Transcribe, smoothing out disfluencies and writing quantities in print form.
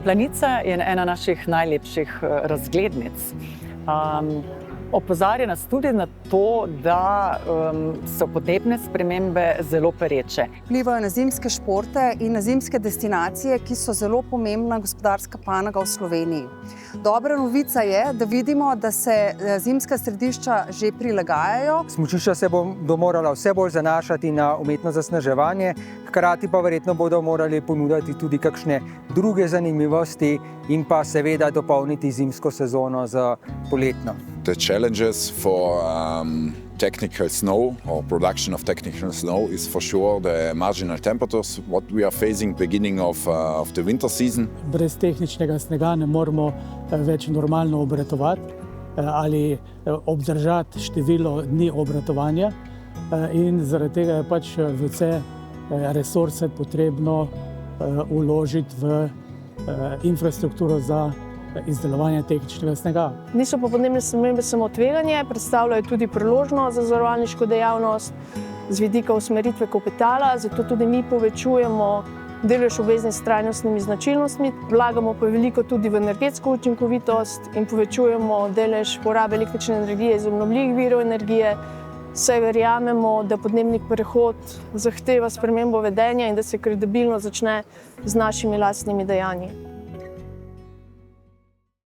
Planica je ena naših najlepših razglednic. Opozarja nas tudi na to, da so podnebne spremembe zelo pereče. Vplivajo na zimske športe in na zimske destinacije, ki so zelo pomembna gospodarska panoga v Sloveniji. Dobra novica je, da vidimo, da se zimska središča že prilagajajo. Smučišča se bodo morala vse bolj zanašati na umetno zasneževanje, hkrati pa verjetno bodo morali ponuditi tudi kakšne druge zanimivosti in pa seveda dopolniti zimsko sezono z poletno. The challenges for technical snow or production of technical snow is for sure the marginal temperatures, what we are facing beginning of the winter season. Brez tehničnega snega ne moremo več normalno obratovati ali obdržati število dni obratovanja in zaradi tega je pač v vse resurse potrebno vložiti v infrastrukturo za izdelovanje tehničnega snega. Niso pa podnebne spremembe samo tveganje, predstavljajo tudi priložnost za zavarovalniško dejavnost z vidika usmeritve kapitala, zato tudi mi povečujemo delež obveznic s trajnostnimi značilnostmi, vlagamo pa veliko tudi v energetsko učinkovitost in povečujemo delež porabe električne energije iz obnovljivih virov energije, saj verjamemo, da podnebni prehod zahteva spremembo vedenja in da se kredibilno začne z našimi lastnimi dejanji.